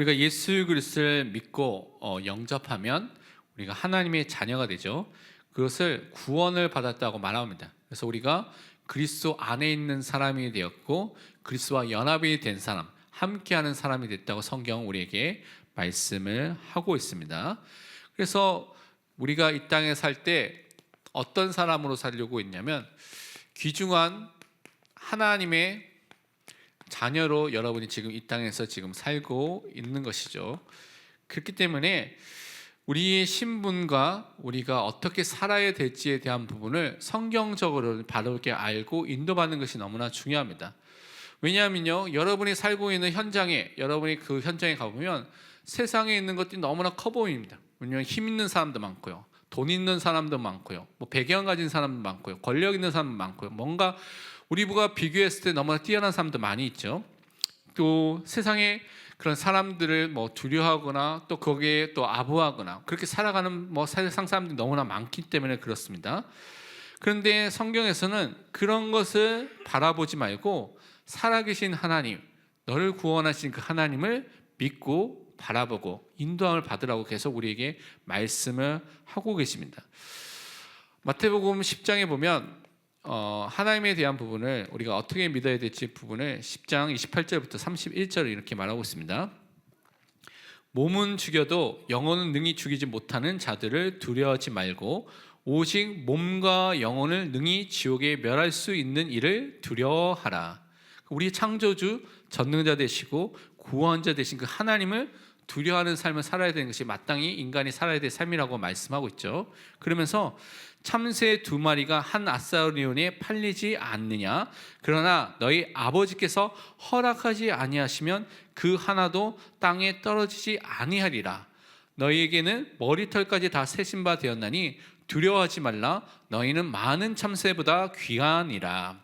우리가 예수 그리스도를 믿고 영접하면 우리가 하나님의 자녀가 되죠. 그것을 구원을 받았다고 말합니다. 그래서 우리가 그리스도 안에 있는 사람이 되었고 그리스도와 연합이 된 사람, 함께하는 사람이 됐다고 성경은 우리에게 말씀을 하고 있습니다. 그래서 우리가 이 땅에 살 때 어떤 사람으로 살려고 했냐면 귀중한 하나님의 자녀로 여러분이 지금 이 땅에서 지금 살고 있는 것이죠. 그렇기 때문에 우리의 신분과 우리가 어떻게 살아야 될지에 대한 부분을 성경적으로 바르게 알고 인도받는 것이 너무나 중요합니다. 왜냐하면요, 여러분이 살고 있는 현장에, 여러분이 그 현장에 가보면 세상에 있는 것들이 너무나 커 보입니다. 왜냐하면 힘 있는 사람도 많고요, 돈 있는 사람도 많고요, 배경 가진 사람도 많고요, 권력 있는 사람도 많고요, 뭔가 우리가 비교했을 때 너무나 뛰어난 사람도 많이 있죠. 또 세상에 그런 사람들을 두려워하거나 또 거기에 또 아부하거나 그렇게 살아가는 세상 사람들이 너무나 많기 때문에 그렇습니다. 그런데 성경에서는 그런 것을 바라보지 말고 살아계신 하나님, 너를 구원하신 그 하나님을 믿고 바라보고 인도함을 받으라고 계속 우리에게 말씀을 하고 계십니다. 마태복음 10장에 보면 하나님에 대한 부분을 우리가 어떻게 믿어야 될지 부분을 10장 28절부터 31절을 이렇게 말하고 있습니다. 몸은 죽여도 영혼은 능히 죽이지 못하는 자들을 두려워하지 말고 오직 몸과 영혼을 능히 지옥에 멸할 수 있는 이를 두려워하라. 우리 창조주, 전능자 되시고 구원자 되신 그 하나님을 두려워하는 삶을 살아야 되는 것이 마땅히 인간이 살아야 될 삶이라고 말씀하고 있죠. 그러면서 참새 2마리가 한 아사리온에 팔리지 않느냐, 그러나 너희 아버지께서 허락하지 아니하시면 그 하나도 땅에 떨어지지 아니하리라. 너희에게는 머리털까지 다 세신 바 되었나니 두려워하지 말라. 너희는 많은 참새보다 귀하니라.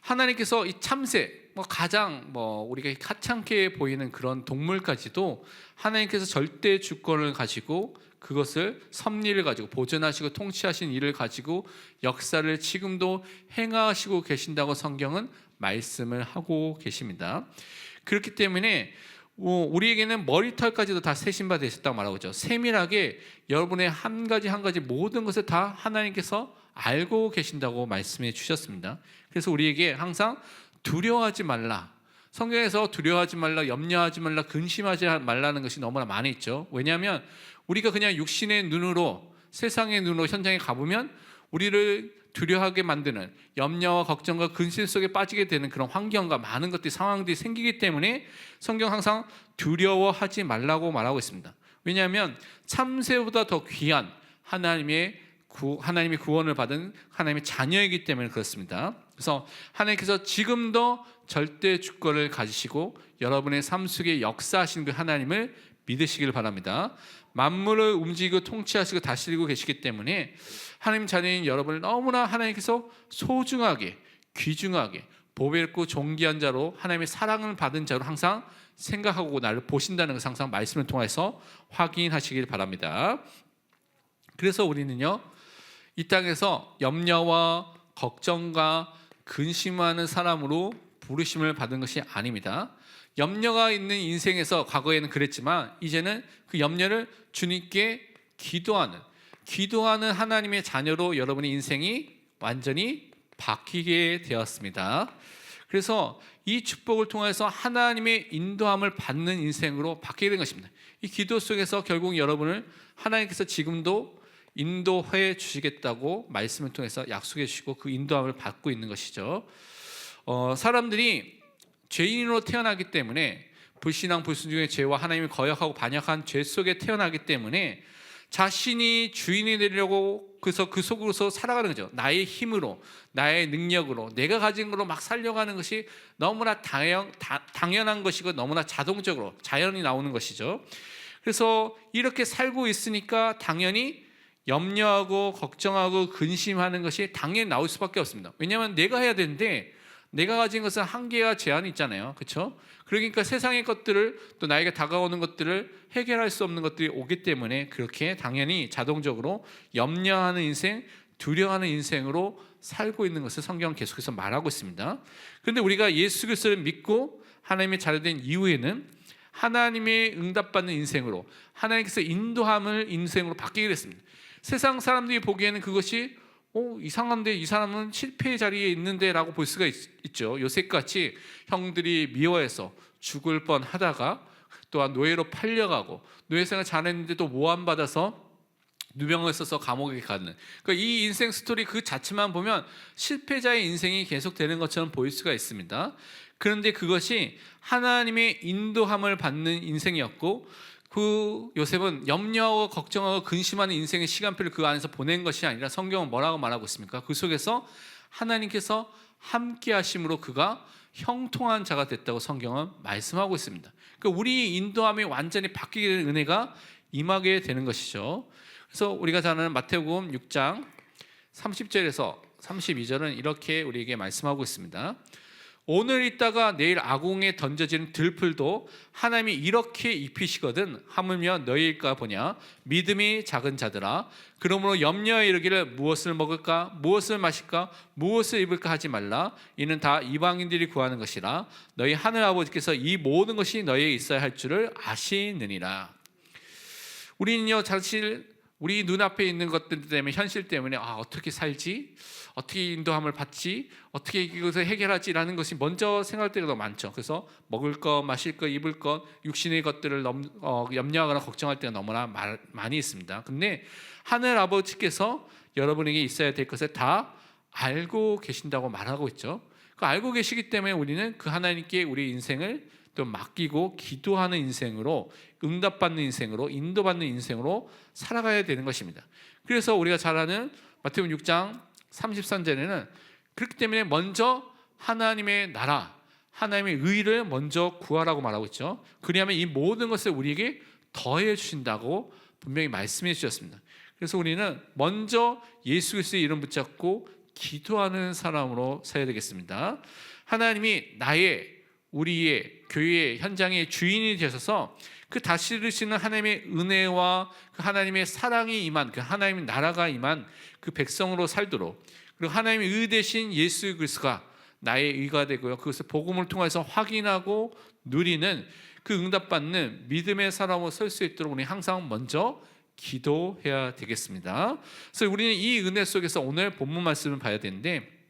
하나님께서 이 참새, 가장 우리가 하찮게 보이는 그런 동물까지도 하나님께서 절대 주권을 가지고 그것을 섭리를 가지고 보존하시고 통치하신 일을 가지고 역사를 지금도 행하시고 계신다고 성경은 말씀을 하고 계십니다. 그렇기 때문에 우리에게는 머리털까지도 다 세신 바 되셨다고 말하고 있죠. 세밀하게 여러분의 한 가지 한 가지 모든 것을 다 하나님께서 알고 계신다고 말씀해 주셨습니다. 그래서 우리에게 항상 두려워하지 말라, 성경에서 두려워하지 말라, 염려하지 말라, 근심하지 말라는 것이 너무나 많이 있죠. 왜냐하면 우리가 그냥 육신의 눈으로, 세상의 눈으로 현장에 가보면 우리를 두려워하게 만드는 염려와 걱정과 근심 속에 빠지게 되는 그런 환경과 많은 것들이, 상황들이 생기기 때문에 성경 항상 두려워하지 말라고 말하고 있습니다. 왜냐하면 참새보다 더 귀한 하나님의 구원을 받은 하나님의 자녀이기 때문에 그렇습니다. 그래서 하나님께서 지금도 절대 주권을 가지시고 여러분의 삶 속에 역사하시는 그 하나님을 믿으시길 바랍니다. 만물을 움직이고 통치하시고 다스리고 계시기 때문에 하나님 자녀인 여러분을 너무나 하나님께서 소중하게, 귀중하게, 보배롭고 존귀한 자로, 하나님의 사랑을 받은 자로 항상 생각하고 나를 보신다는 것을 항상 말씀을 통해서 확인하시길 바랍니다. 그래서 우리는요, 이 땅에서 염려와 걱정과 근심하는 사람으로 부르심을 받은 것이 아닙니다. 염려가 있는 인생에서 과거에는 그랬지만 이제는 그 염려를 주님께 기도하는 하나님의 자녀로 여러분의 인생이 완전히 바뀌게 되었습니다. 그래서 이 축복을 통해서 하나님의 인도함을 받는 인생으로 바뀌게 된 것입니다. 이 기도 속에서 결국 여러분을 하나님께서 지금도 인도해 주시겠다고 말씀을 통해서 약속해 주시고 그 인도함을 받고 있는 것이죠. 사람들이 죄인으로 태어나기 때문에, 불신앙 불순종의 죄와 하나님을 거역하고 반역한 죄 속에 태어나기 때문에 자신이 주인이 되려고, 그래서 그 속으로서 살아가는 거죠. 나의 힘으로, 나의 능력으로, 내가 가진 걸로 막 살려가는 것이 너무나 당연한 것이고 너무나 자동적으로 자연이 나오는 것이죠. 그래서 이렇게 살고 있으니까 당연히 염려하고 걱정하고 근심하는 것이 당연히 나올 수밖에 없습니다. 왜냐하면 내가 해야 되는데 내가 가진 것은 한계와 제한이 있잖아요. 그렇죠? 그러니까 세상의 것들을, 또 나에게 다가오는 것들을 해결할 수 없는 것들이 오기 때문에 그렇게 당연히 자동적으로 염려하는 인생, 두려워하는 인생으로 살고 있는 것을 성경은 계속해서 말하고 있습니다. 그런데 우리가 예수 그리스도를 믿고 하나님의 자녀된 이후에는 하나님의 응답받는 인생으로, 하나님께서 인도함을 인생으로 바뀌게 됐습니다. 세상 사람들이 보기에는 그것이 이상한데, 이 사람은 실패의 자리에 있는데 라고 볼 수가 있죠. 요셉같이 형들이 미워해서 죽을 뻔하다가 또한 노예로 팔려가고, 노예생활 잘했는데 또 모함받아서 누명을 써서 감옥에 가는, 그러니까 이 인생 스토리 그 자체만 보면 실패자의 인생이 계속되는 것처럼 보일 수가 있습니다. 그런데 그것이 하나님의 인도함을 받는 인생이었고, 그 요셉은 염려하고 걱정하고 근심하는 인생의 시간표를 그 안에서 보낸 것이 아니라, 성경은 뭐라고 말하고 있습니까? 그 속에서 하나님께서 함께 하심으로 그가 형통한 자가 됐다고 성경은 말씀하고 있습니다. 그러니까 우리 인도함이 완전히 바뀌게 되는 은혜가 임하게 되는 것이죠. 그래서 우리가 잘 아는 마태복음 6장 30절에서 32절은 이렇게 우리에게 말씀하고 있습니다. 오늘 있다가 내일 아궁에 던져지는 들풀도 하나님이 이렇게 입히시거든 하물며 너희일까 보냐. 믿음이 작은 자들아, 그러므로 염려에 이르기를 무엇을 먹을까, 무엇을 마실까, 무엇을 입을까 하지 말라. 이는 다 이방인들이 구하는 것이라. 너희 하늘 아버지께서 이 모든 것이 너희에 있어야 할 줄을 아시느니라. 우리는요, 사실 우리 눈앞에 있는 것들 때문에, 현실 때문에 어떻게 살지? 어떻게 인도함을 받지? 어떻게 이것을 해결하지라는 것이 먼저 생각할 때가 더 많죠. 그래서 먹을 것, 마실 것, 입을 것, 육신의 것들을 염려하거나 걱정할 때가 너무나 많이 있습니다. 근데 하늘 아버지께서 여러분에게 있어야 될 것을 다 알고 계신다고 말하고 있죠. 그 알고 계시기 때문에 우리는 그 하나님께 우리 인생을 또 맡기고 기도하는 인생으로, 응답받는 인생으로, 인도받는 인생으로 살아가야 되는 것입니다. 그래서 우리가 잘 아는 마태복음 6장 33절에는 그렇기 때문에 먼저 하나님의 나라, 하나님의 의를 먼저 구하라고 말하고 있죠. 그리하면 이 모든 것을 우리에게 더해 주신다고 분명히 말씀해 주셨습니다. 그래서 우리는 먼저 예수 그리스도의 이름 붙잡고 기도하는 사람으로 살아야 되겠습니다. 하나님이 우리의 교회의 현장의 주인이 되셔서 그 다스리시는 하나님의 은혜와 그 하나님의 사랑이 임한, 그 하나님의 나라가 임한 그 백성으로 살도록, 그리고 하나님의 의 대신 예수 그리스도가 나의 의가 되고요, 그것을 복음을 통해서 확인하고 누리는 그 응답받는 믿음의 사람으로 설 수 있도록 우리 항상 먼저 기도해야 되겠습니다. 그래서 우리는 이 은혜 속에서 오늘 본문 말씀을 봐야 되는데,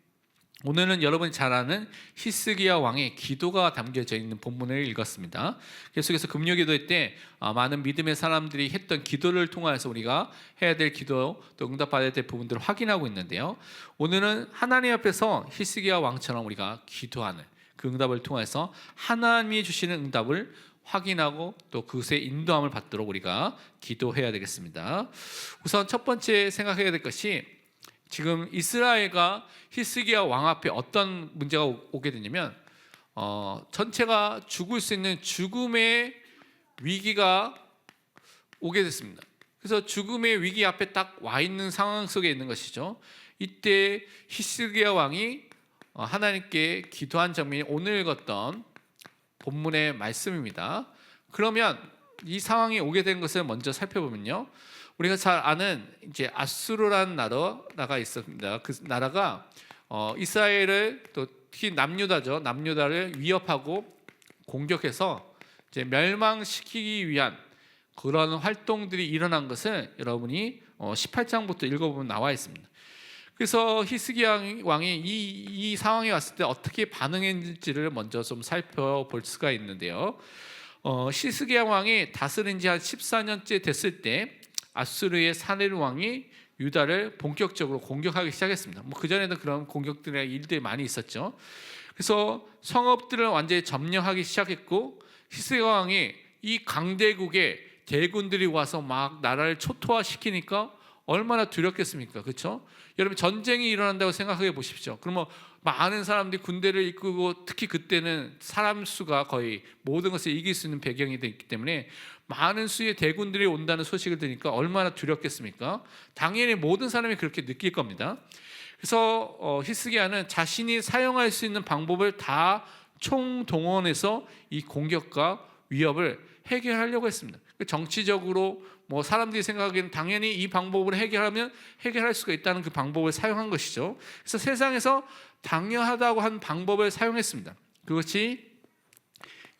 오늘은 여러분이 잘 아는 히스기야 왕의 기도가 담겨져 있는 본문을 읽었습니다. 계속해서 금요기도 때 많은 믿음의 사람들이 했던 기도를 통해서 우리가 해야 될 기도, 또 응답받아야 될 부분들을 확인하고 있는데요. 오늘은 하나님 앞에서 히스기야 왕처럼 우리가 기도하는 그 응답을 통해서 하나님이 주시는 응답을 확인하고 또 그것의 인도함을 받도록 우리가 기도해야 되겠습니다. 우선 첫 번째 생각해야 될 것이, 지금 이스라엘과 히스기야 왕 앞에 어떤 문제가 오게 되냐면 전체가 죽을 수 있는 죽음의 위기가 오게 됐습니다. 그래서 죽음의 위기 앞에 딱 와 있는 상황 속에 있는 것이죠. 이때 히스기야 왕이 하나님께 기도한 장면이 오늘 읽었던 본문의 말씀입니다. 그러면 이 상황이 오게 된 것을 먼저 살펴보면요, 우리가 잘 아는 이제 아수르라는 나라가 있습니다. 그 나라가 이스라엘을, 또 특히 남유다를 위협하고 공격해서 이제 멸망시키기 위한 그런 활동들이 일어난 것을 여러분이 18장부터 읽어보면 나와 있습니다. 그래서 히스기야 왕이 이 상황에 왔을 때 어떻게 반응했는지를 먼저 좀 살펴볼 수가 있는데요. 히스기야 왕이 다스린 지 한 14년째 됐을 때 아수르의 사네르 왕이 유다를 본격적으로 공격하기 시작했습니다. 그 전에도 그런 공격들의 일들이 많이 있었죠. 그래서 성읍들을 완전히 점령하기 시작했고, 히스기야 왕이 이 강대국의 대군들이 와서 막 나라를 초토화시키니까 얼마나 두렵겠습니까? 그렇죠? 여러분, 전쟁이 일어난다고 생각해 보십시오. 그러면 많은 사람들이 군대를 이끌고, 특히 그때는 사람 수가 거의 모든 것을 이길 수 있는 배경이 있기 때문에 많은 수의 대군들이 온다는 소식을 들으니까 얼마나 두렵겠습니까? 당연히 모든 사람이 그렇게 느낄 겁니다. 그래서 히스기야는 자신이 사용할 수 있는 방법을 다 총동원해서 이 공격과 위협을 해결하려고 했습니다. 정치적으로 사람들이 생각하기에는 당연히 이 방법으로 해결하면 해결할 수가 있다는 그 방법을 사용한 것이죠. 그래서 세상에서 당연하다고 한 방법을 사용했습니다. 그것이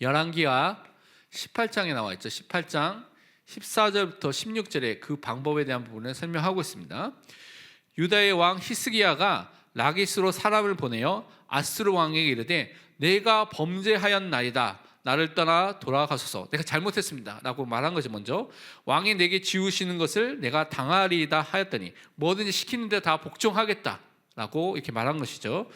열왕기하 18장에 나와 있죠. 18장 14절부터 16절에 그 방법에 대한 부분을 설명하고 있습니다. 유다의 왕 히스기야가 라기스로 사람을 보내어 아수르 왕에게 이르되 내가 범죄하였나이다. 나를 떠나 돌아가소서. 내가 잘못했습니다 라고 말한 것이 먼저. 왕이 내게 지우시는 것을 내가 당하리이다 하였더니 뭐든지 시키는 데 다 복종하겠다 라고 이렇게 말한 것이죠.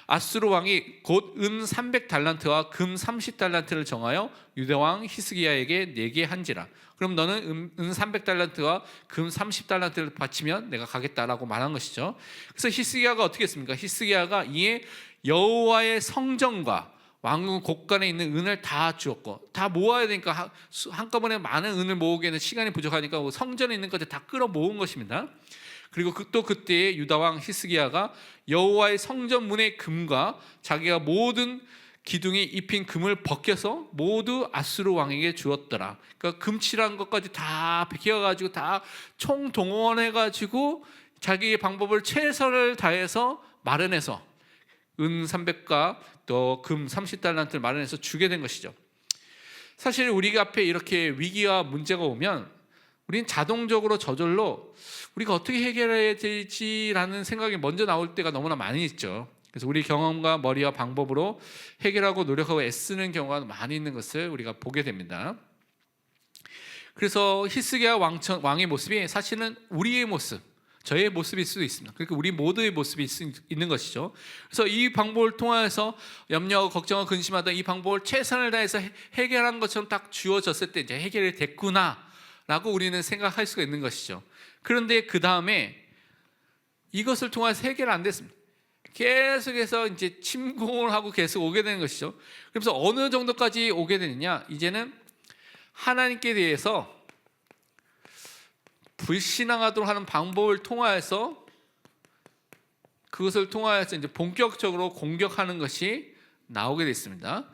아수르 왕이 곧 은 300달란트와 금 30달란트를 정하여 유다 왕 히스기야에게 내게 한지라. 그럼 너는 은 300달란트와 금 30달란트를 바치면 내가 가겠다라고 말한 것이죠. 그래서 히스기야가 어떻게 했습니까? 히스기야가 이에 여호와의 성전과 왕궁 곳간에 있는 은을 다 주었고, 다 모아야 되니까 한꺼번에 많은 은을 모으기에는 시간이 부족하니까 성전에 있는 것들 다 끌어 모은 것입니다. 그리고 또 그때에 유다 왕 히스기야가 여호와의 성전 문의 금과 자기가 모든 기둥이 입힌 금을 벗겨서 모두 아수르 왕에게 주었더라. 그러니까 금칠한 것까지 다 벗겨가지고 다 총동원해가지고 자기의 방법을 최선을 다해서 마련해서 은 300과 또 금 30달란트를 마련해서 주게 된 것이죠. 사실 우리 앞에 이렇게 위기와 문제가 오면 우리는 자동적으로 저절로 우리가 어떻게 해결해야 될지라는 생각이 먼저 나올 때가 너무나 많이 있죠. 그래서 우리 경험과 머리와 방법으로 해결하고 노력하고 애쓰는 경우가 많이 있는 것을 우리가 보게 됩니다. 그래서 히스기야 왕의 모습이 사실은 우리의 모습, 저의 모습일 수도 있습니다. 그러니까 우리 모두의 모습이 있는 것이죠. 그래서 이 방법을 통해서 염려하고 걱정하고 근심하던 이 방법을 최선을 다해서 해결한 것처럼 딱 주어졌을 때 이제 해결이 됐구나라고 우리는 생각할 수가 있는 것이죠. 그런데 그 다음에 이것을 통해서 해결 안 됐습니다. 계속해서 이제 침공을 하고 계속 오게 되는 것이죠. 그래서 어느 정도까지 오게 되느냐? 이제는 하나님께 대해서 불신앙하도록 하는 방법을 통하여서 그것을 통하여서 이제 본격적으로 공격하는 것이 나오게 됐습니다.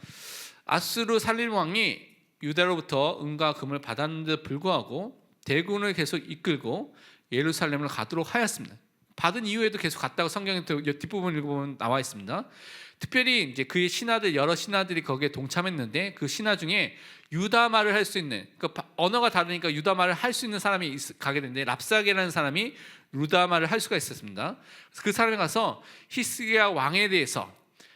아수르 살림 왕이 유다로부터 은과 금을 받았는데 불구하고 대군을 계속 이끌고 예루살렘을 가도록 하였습니다. 받은 이후에도 계속 갔다고 성경의 뒷부분 읽어보면 나와 있습니다. 특별히 이제 그의 신하들 여러 신하들이 거기에 동참했는데 그 신하 중에 유다 말을 할 수 있는, 그러니까 언어가 다르니까 유다 말을 할 수 있는 사람이 가게 됐는데 랍사게라는 사람이 유다 말을 할 수가 있었습니다. 그래서 그 사람이 가서 히스기야 왕에 대해서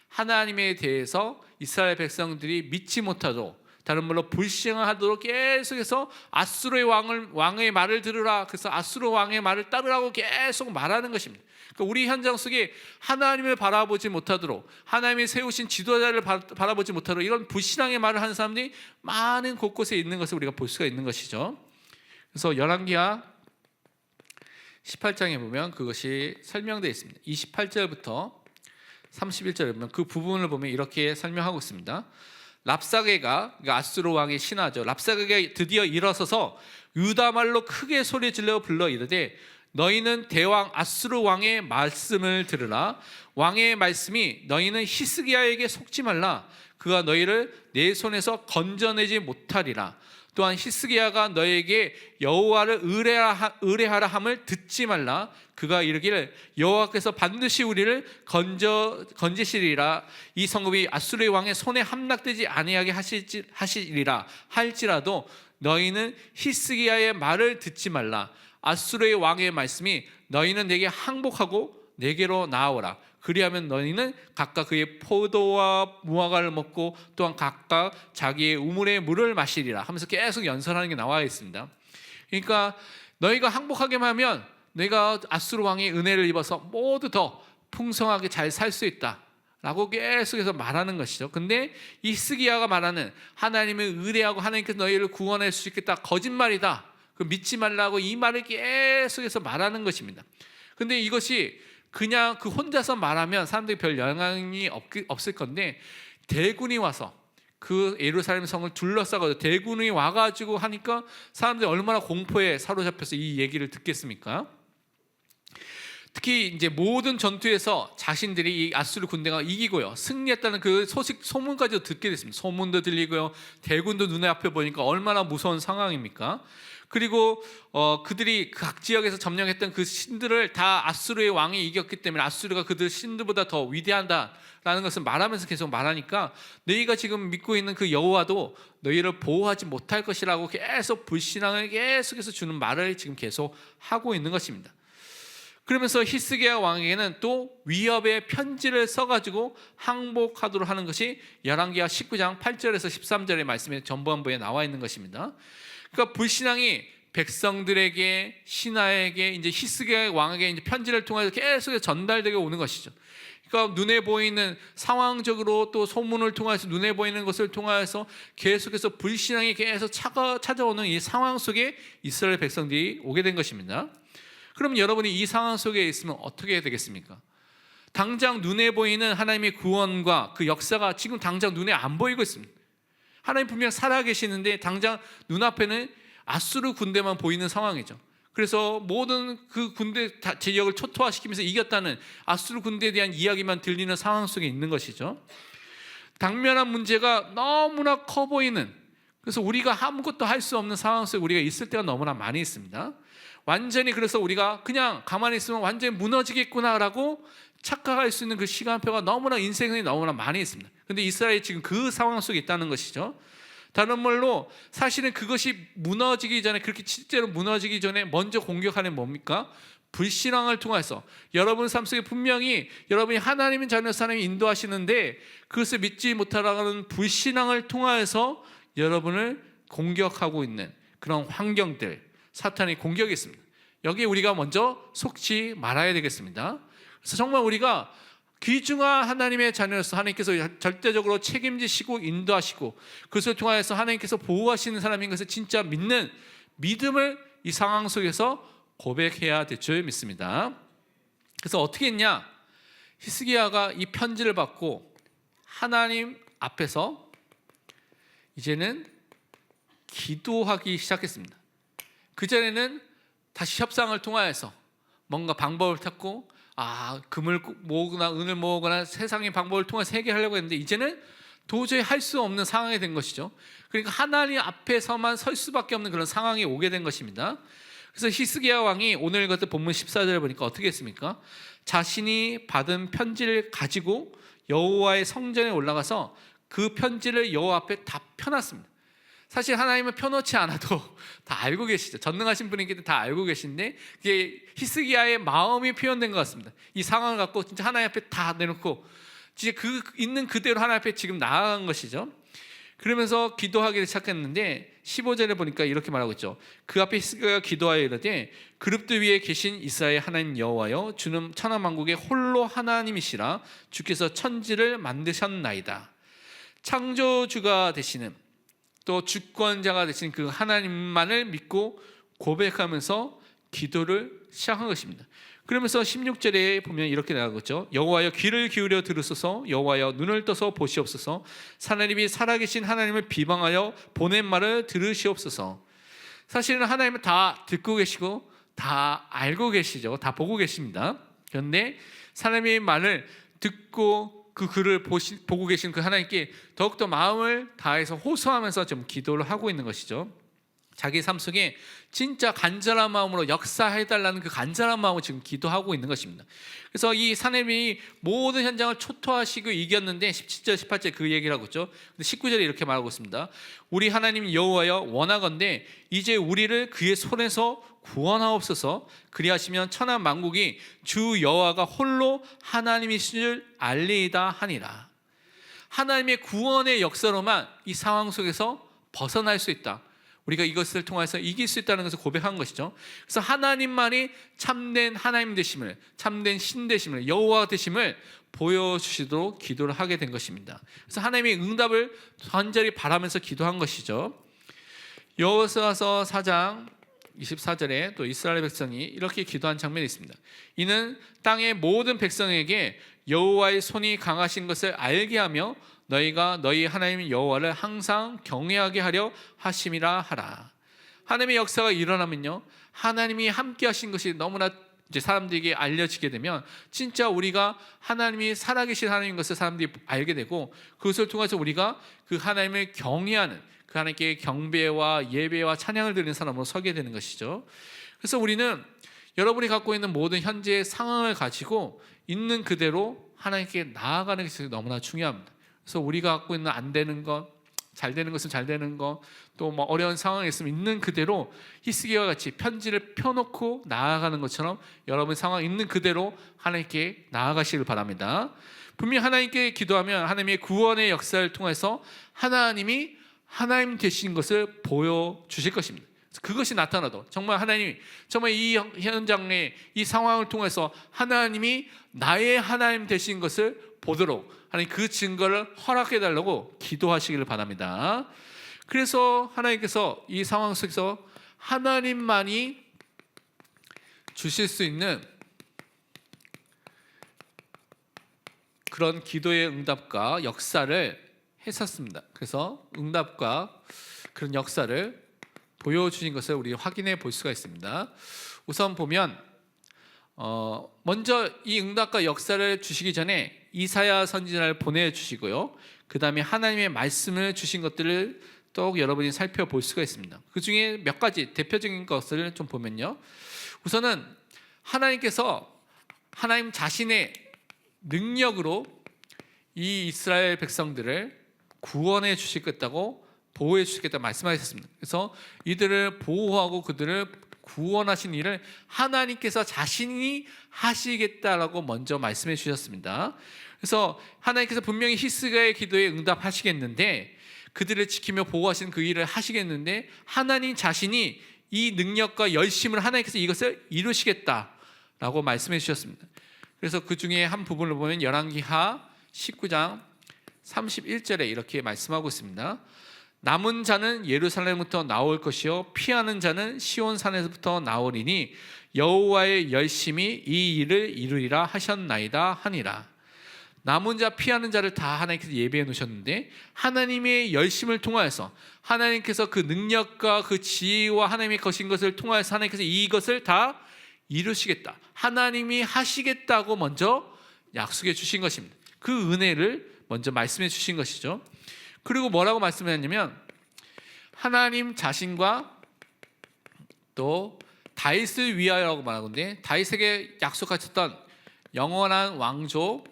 하나님에 대해서 이스라엘 백성들이 믿지 못하도록 다른 말로 불신하도록 계속해서 아수르의 왕의 말을 들으라. 그래서 아수르 왕의 말을 따르라고 계속 말하는 것입니다. 그러니까 우리 현장 속에 하나님을 바라보지 못하도록 하나님이 세우신 지도자를 바라보지 못하도록 이런 불신앙의 말을 하는 사람들이 많은 곳곳에 있는 것을 우리가 볼 수가 있는 것이죠. 그래서 열왕기하 18장에 보면 그것이 설명되어 있습니다. 28절부터 31절에 보면 그 부분을 보면 이렇게 설명하고 있습니다. 랍사게가, 아수르 왕의 신하죠. 랍사게가 드디어 일어서서 유다 말로 크게 소리 질러 불러 이르되 너희는 대왕 아수르 왕의 말씀을 들으라. 왕의 말씀이 너희는 히스기야에게 속지 말라. 그가 너희를 내 손에서 건져내지 못하리라. 또한 히스기야가 너에게 여호와를 의뢰하라 함을 듣지 말라. 그가 이르기를 여호와께서 반드시 우리를 건지시리라. 이 성읍이 아수르의 왕의 손에 함락되지 아니하게 하시리라 할지라도 너희는 히스기야의 말을 듣지 말라. 아수르의 왕의 말씀이 너희는 내게 항복하고 내게로 나아오라. 그리하면 너희는 각각 그의 포도와 무화과를 먹고 또한 각각 자기의 우물의 물을 마시리라 하면서 계속 연설하는 게 나와 있습니다. 그러니까 너희가 항복하게만 하면 너희가 아수르 왕의 은혜를 입어서 모두 더 풍성하게 잘 살 수 있다 라고 계속해서 말하는 것이죠. 근데 이 히스기야가 말하는 하나님을 의뢰하고 하나님께서 너희를 구원할 수 있겠다, 거짓말이다, 그 믿지 말라고 이 말을 계속해서 말하는 것입니다. 근데 이것이 그냥 그 혼자서 말하면 사람들이 별 영향이 없을 건데 대군이 와서 그 예루살렘 성을 둘러싸고 대군이 와가지고 하니까 사람들이 얼마나 공포에 사로잡혀서 이 얘기를 듣겠습니까? 특히 이제 모든 전투에서 자신들이 이 아수르 군대가 이기고요 승리했다는 그 소문까지도 듣게 됐습니다. 소문도 들리고요 대군도 눈에 앞에 보니까 얼마나 무서운 상황입니까? 그리고 그들이 각 지역에서 점령했던 그 신들을 다 아수르의 왕이 이겼기 때문에 아수르가 그들 신들보다 더 위대하다라는 것을 말하면서 계속 말하니까 너희가 지금 믿고 있는 그 여호와도 너희를 보호하지 못할 것이라고 계속 불신앙을 계속해서 주는 말을 지금 계속 하고 있는 것입니다. 그러면서 히스기야 왕에게는 또 위협의 편지를 써가지고 항복하도록 하는 것이 열왕기하 19장 8절에서 13절의 말씀에 전반부에 나와 있는 것입니다. 그러니까 불신앙이 백성들에게 신하에게 이제 히스기야 왕에게 이제 편지를 통해서 계속 전달되게 오는 것이죠. 그러니까 눈에 보이는 상황적으로 또 소문을 통해서 눈에 보이는 것을 통해서 계속해서 불신앙이 계속 찾아오는 이 상황 속에 이스라엘 백성들이 오게 된 것입니다. 그럼 여러분이 이 상황 속에 있으면 어떻게 해야 되겠습니까? 당장 눈에 보이는 하나님의 구원과 그 역사가 지금 당장 눈에 안 보이고 있습니다. 하나님 분명 살아계시는데 당장 눈앞에는 아수르 군대만 보이는 상황이죠. 그래서 모든 그 군대 지역을 초토화시키면서 이겼다는 아수르 군대에 대한 이야기만 들리는 상황 속에 있는 것이죠. 당면한 문제가 너무나 커 보이는, 그래서 우리가 아무것도 할 수 없는 상황 속에 우리가 있을 때가 너무나 많이 있습니다. 완전히 그래서 우리가 그냥 가만히 있으면 완전히 무너지겠구나라고 착각할 수 있는 그 시간표가 너무나 인생에 너무나 많이 있습니다. 그런데 이스라엘이 지금 그 상황 속에 있다는 것이죠. 다른 말로 사실은 그것이 무너지기 전에, 그렇게 실제로 무너지기 전에 먼저 공격하는 뭡니까? 불신앙을 통해서 여러분 삶 속에 분명히 여러분이 하나님의 자녀로서 하나님이 인도하시는데 그것을 믿지 못하라는 불신앙을 통해서 여러분을 공격하고 있는 그런 환경들, 사탄의 공격이 있습니다. 여기에 우리가 먼저 속지 말아야 되겠습니다. 그래서 정말 우리가 귀중한 하나님의 자녀로서 하나님께서 절대적으로 책임지시고 인도하시고 그것을 통하여서 하나님께서 보호하시는 사람인 것을 진짜 믿는 믿음을 이 상황 속에서 고백해야 될 줄 믿습니다. 그래서 어떻게 했냐? 히스기야가 이 편지를 받고 하나님 앞에서 이제는 기도하기 시작했습니다. 그전에는 다시 협상을 통하여서 뭔가 방법을 찾고 금을 모으거나 은을 모으거나 세상의 방법을 통해서 해결하려고 했는데 이제는 도저히 할 수 없는 상황이 된 것이죠. 그러니까 하나님 앞에서만 설 수밖에 없는 그런 상황이 오게 된 것입니다. 그래서 히스기야 왕이 오늘 같은 본문 14절을 보니까 어떻게 했습니까? 자신이 받은 편지를 가지고 여호와의 성전에 올라가서 그 편지를 여호와 앞에 다 펴놨습니다. 사실 하나님은 펴놓지 않아도 다 알고 계시죠. 전능하신 분이기 때문에 다 알고 계신데 그게 히스기야의 마음이 표현된 것 같습니다. 이 상황을 갖고 진짜 하나님 앞에 다 내놓고 진짜 그 있는 그대로 하나님 앞에 지금 나아간 것이죠. 그러면서 기도하기를 시작했는데 15절에 보니까 이렇게 말하고 있죠. 그 앞에 히스기야가 기도하여 이르되 그룹들 위에 계신 이스라엘 하나님 여호와여 주는 천하만국의 홀로 하나님이시라 주께서 천지를 만드셨나이다. 창조주가 되시는 또 주권자가 되신 그 하나님만을 믿고 고백하면서 기도를 시작한 것입니다. 그러면서 16절에 보면 이렇게 나가고 있죠. 여호와여 귀를 기울여 들으소서 여호와여 눈을 떠서 보시옵소서 하나님이 살아계신 하나님을 비방하여 보낸 말을 들으시옵소서. 사실은 하나님은 다 듣고 계시고 다 알고 계시죠. 다 보고 계십니다. 그런데 하나님의 말을 듣고 그 글을 보고 계신 그 하나님께 더욱더 마음을 다해서 호소하면서 좀 기도를 하고 있는 것이죠. 자기 삶 속에 진짜 간절한 마음으로 역사해달라는 그 간절한 마음을 지금 기도하고 있는 것입니다. 그래서 이 하나님이 모든 현장을 초토화시키고 이겼는데 17절 18절 그 얘기를 하고 있죠. 근데 19절에 이렇게 말하고 있습니다. 우리 하나님 여호와여 원하건대 이제 우리를 그의 손에서 구원하옵소서. 그리하시면 천하 만국이 주 여호와가 홀로 하나님이신 줄 알리이다 하니라. 하나님의 구원의 역사로만 이 상황 속에서 벗어날 수 있다. 우리가 이것을 통해서 이길 수 있다는 것을 고백한 것이죠. 그래서 하나님만이 참된 하나님 되심을, 참된 신 되심을, 여호와 되심을 보여주시도록 기도를 하게 된 것입니다. 그래서 하나님의 응답을 간절히 바라면서 기도한 것이죠. 여호수아서 4장 24절에 또 이스라엘 백성이 이렇게 기도한 장면이 있습니다. 이는 땅의 모든 백성에게 여호와의 손이 강하신 것을 알게 하며 너희가 너희 하나님 여호와를 항상 경외하게 하려 하심이라 하라. 하나님의 역사가 일어나면요, 하나님이 함께 하신 것이 너무나 이제 사람들에게 알려지게 되면 진짜 우리가 하나님이 살아계신 하나님인 것을 사람들이 알게 되고 그것을 통해서 우리가 그 하나님을 경외하는 그 그 하나님께 경배와 예배와 찬양을 드리는 사람으로 서게 되는 것이죠. 그래서 우리는 여러분이 갖고 있는 모든 현재의 상황을 가지고 있는 그대로 하나님께 나아가는 것이 너무나 중요합니다. 그래서 우리가 갖고 있는 안 되는 것, 잘 되는 것은 잘 되는 것, 또 뭐 어려운 상황에 있으면 있는 그대로 히스기야와 같이 편지를 펴놓고 나아가는 것처럼 여러분 상황 있는 그대로 하나님께 나아가시길 바랍니다. 분명히 하나님께 기도하면 하나님의 구원의 역사를 통해서 하나님이 하나님 되신 것을 보여주실 것입니다. 그것이 나타나도 정말 하나님이 정말 이 현장의 이 상황을 통해서 하나님이 나의 하나님 되신 것을 보도록 하나님 그 증거를 허락해 달라고 기도하시기를 바랍니다. 그래서 하나님께서 이 상황 속에서 하나님만이 주실 수 있는 그런 기도의 응답과 역사를 했었습니다. 그래서 응답과 그런 역사를 보여주신 것을 우리 확인해 볼 수가 있습니다. 우선 보면 먼저 이 응답과 역사를 주시기 전에 이사야 선지자를 보내주시고요. 그 다음에 하나님의 말씀을 주신 것들을 또 여러분이 살펴볼 수가 있습니다. 그 중에 몇 가지 대표적인 것을 좀 보면요. 우선은 하나님께서 하나님 자신의 능력으로 이 이스라엘 백성들을 구원해 주시겠다고 보호해 주시겠다 말씀하셨습니다. 그래서 이들을 보호하고 그들을 구원하신 일을 하나님께서 자신이 하시겠다라고 먼저 말씀해 주셨습니다. 그래서 하나님께서 분명히 히스기야의 기도에 응답하시겠는데 그들을 지키며 보호하시는 그 일을 하시겠는데 하나님 자신이 이 능력과 열심을 하나님께서 이것을 이루시겠다라고 말씀해 주셨습니다. 그래서 그 중에 한 부분을 보면 열왕기하 19장 31절에 이렇게 말씀하고 있습니다. 남은 자는 예루살렘부터 나올 것이요 피하는 자는 시온산에서부터 나오리니 여호와의 열심이 이 일을 이루리라 하셨나이다 하니라. 남은 자 피하는 자를 다 하나님께서 예비해 놓으셨는데 하나님의 열심을 통하여서 하나님께서 그 능력과 그 지혜와 하나님의 거신 것을 통하여서 하나님께서 이것을 다 이루시겠다, 하나님이 하시겠다고 먼저 약속해 주신 것입니다. 그 은혜를 먼저 말씀해 주신 것이죠. 그리고 뭐라고 말씀했냐면 하나님 자신과 또 다윗을 위하여라고 말하는데 다윗에게 약속하셨던 영원한 왕조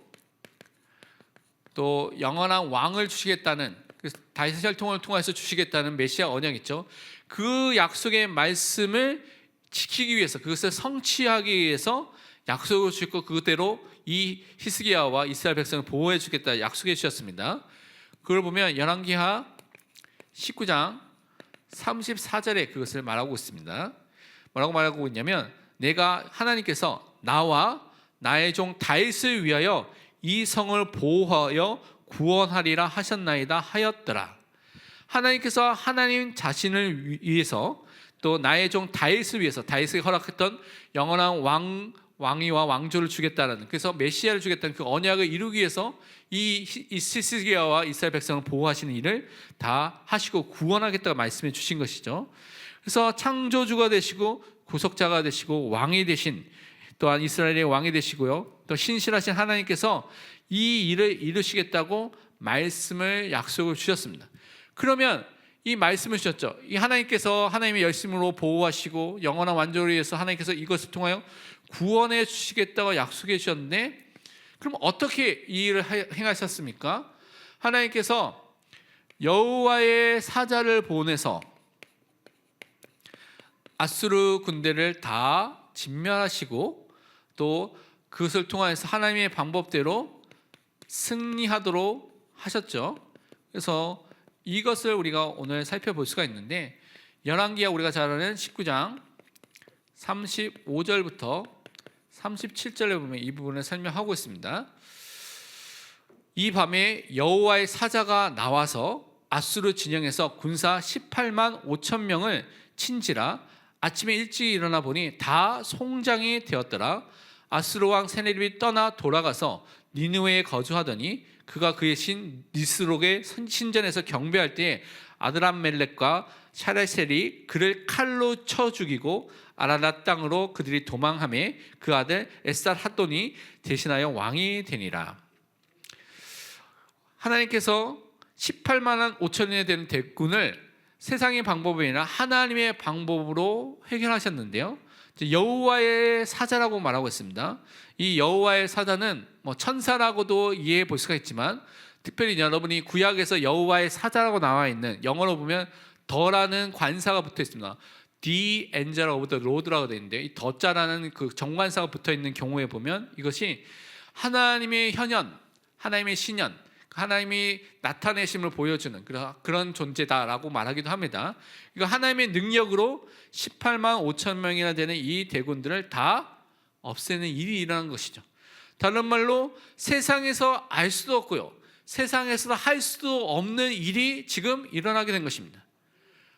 또 영원한 왕을 주시겠다는 다윗의 혈통을 통해서 주시겠다는 메시아 언약 있죠. 그 약속의 말씀을 지키기 위해서 그것을 성취하기 위해서 약속을 주셨고 그대로 이 히스기야와 이스라엘 백성을 보호해 주겠다 약속해 주셨습니다. 그걸 보면 열왕기하 19장 34절에 그것을 말하고 있습니다. 뭐라고 말하고 있냐면 내가 하나님께서 나와 나의 종 다윗을 위하여 이 성을 보호하여 구원하리라 하셨나이다 하였더라. 하나님께서 하나님 자신을 위해서 또 나의 종 다윗을 위해서 다윗에게 허락했던 영원한 왕위와 왕조를 주겠다라는, 그래서 메시아를 주겠다는 그 언약을 이루기 위해서 이 히스기야와 이스라엘 백성을 보호하시는 일을 다 하시고 구원하겠다고 말씀해 주신 것이죠. 그래서 창조주가 되시고 구속자가 되시고 왕이 되신 또한 이스라엘의 왕이 되시고요. 또 신실하신 하나님께서 이 일을 이루시겠다고 말씀을 약속을 주셨습니다. 그러면 이 말씀을 주셨죠. 이 하나님께서 하나님의 열심으로 보호하시고 영원한 완전을 위해서 하나님께서 이것을 통하여 구원해 주시겠다고 약속해 주셨는데 그럼 어떻게 이 일을 행하셨습니까? 하나님께서 여호와의 사자를 보내서 아수르 군대를 다 진멸하시고 또 그것을 통해서 하나님의 방법대로 승리하도록 하셨죠. 그래서 이것을 우리가 오늘 살펴볼 수가 있는데 열왕기하 우리가 잘 아는 19장 35절부터 37절에 보면 이 부분을 설명하고 있습니다. 이 밤에 여호와의 사자가 나와서 아수르 진영에서 군사 18만 5천 명을 친지라 아침에 일찍 일어나 보니 다 송장이 되었더라. 아수르 왕 세네립이 떠나 돌아가서 니느웨에 거주하더니 그가 그의 신 니스록의 신전에서 경배할 때에 아드람멜렉과 샤레셀이 그를 칼로 쳐 죽이고 아라랏 땅으로 그들이 도망하매 그 아들 에살핫돈이 대신하여 왕이 되니라. 하나님께서 18만 5천에 되는 대군을 세상의 방법이 아니라 하나님의 방법으로 해결하셨는데요. 여호와의 사자라고 말하고 있습니다. 이 여호와의 사자는 뭐 천사라고도 이해해 볼 수가 있지만, 특별히 여러분이 구약에서 여호와의 사자라고 나와 있는, 영어로 보면 더라는 관사가 붙어 있습니다. The angel of the Lord라고 되어 있는데, 이 더자라는 그 정관사가 붙어 있는 경우에 보면 이것이 하나님의 현현, 하나님의 신현, 하나님이 나타내심을 보여주는 그런 존재다라고 말하기도 합니다. 이거 하나님의 능력으로 18만 5천 명이나 되는 이 대군들을 다 없애는 일이 일어난 것이죠. 다른 말로 세상에서 알 수도 없고요, 세상에서 할 수도 없는 일이 지금 일어나게 된 것입니다.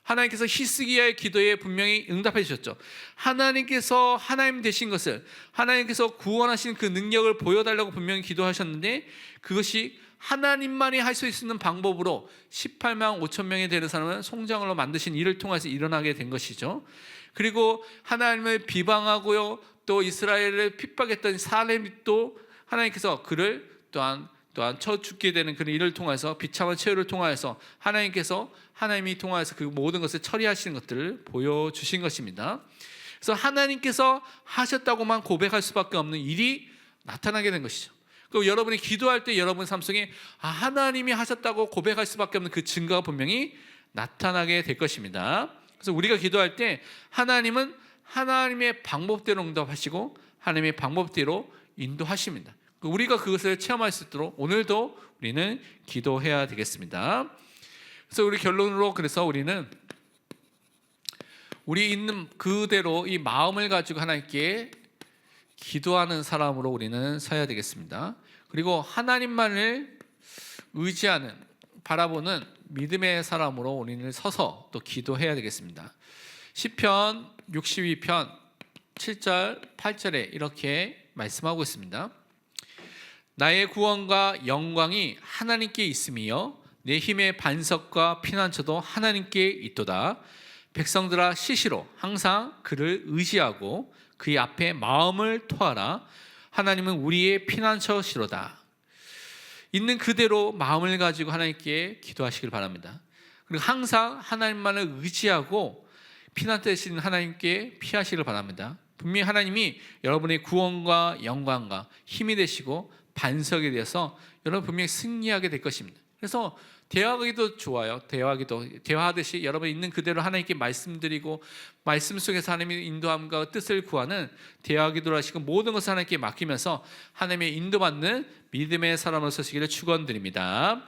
하나님께서 히스기야의 기도에 분명히 응답해 주셨죠. 하나님께서 하나님 되신 것을, 하나님께서 구원하신 그 능력을 보여달라고 분명히 기도하셨는데, 그것이 하나님만이 할 수 있는 방법으로 18만 5천 명이 되는 사람을 송장으로 만드신 일을 통해서 일어나게 된 것이죠. 그리고 하나님을 비방하고요, 또 이스라엘을 핍박했던 살렘도 하나님께서 그를 또한 쳐 죽게 되는 그런 일을 통해서, 비참한 최후를 통하여서 하나님이 통하여서 그 모든 것을 처리하시는 것들을 보여주신 것입니다. 그래서 하나님께서 하셨다고만 고백할 수밖에 없는 일이 나타나게 된 것이죠. 그리고 여러분이 기도할 때 여러분 삶 속에 하나님이 하셨다고 고백할 수밖에 없는 그 증거가 분명히 나타나게 될 것입니다. 그래서 우리가 기도할 때 하나님은 하나님의 방법대로 응답하시고 하나님의 방법대로 인도하십니다. 우리가 그것을 체험할 수 있도록 오늘도 우리는 기도해야 되겠습니다. 그래서 우리 결론으로, 그래서 우리는 우리 있는 그대로 이 마음을 가지고 하나님께 기도하는 사람으로 우리는 서야 되겠습니다. 그리고 하나님만을 의지하는, 바라보는 믿음의 사람으로 우리는 서서 또 기도해야 되겠습니다. 시편 62편 7절 8절에 이렇게 말씀하고 있습니다. 나의 구원과 영광이 하나님께 있으며 내 힘의 반석과 피난처도 하나님께 있도다. 백성들아 시시로 항상 그를 의지하고 그의 앞에 마음을 토하라. 하나님은 우리의 피난처시로다. 있는 그대로 마음을 가지고 하나님께 기도하시길 바랍니다. 그리고 항상 하나님만을 의지하고 피난처 되시는 하나님께 피하시길 바랍니다. 분명히 하나님이 여러분의 구원과 영광과 힘이 되시고 반석이 되어서 여러분 분명히 승리하게 될 것입니다. 그래서 대화하기도 좋아요. 대화하듯이 여러분 있는 그대로 하나님께 말씀드리고, 말씀 속에서 하나님의 인도함과 뜻을 구하는 대화기도를 하시고, 모든 것을 하나님께 맡기면서 하나님의 인도받는 믿음의 사람으로 서시기를 축원드립니다.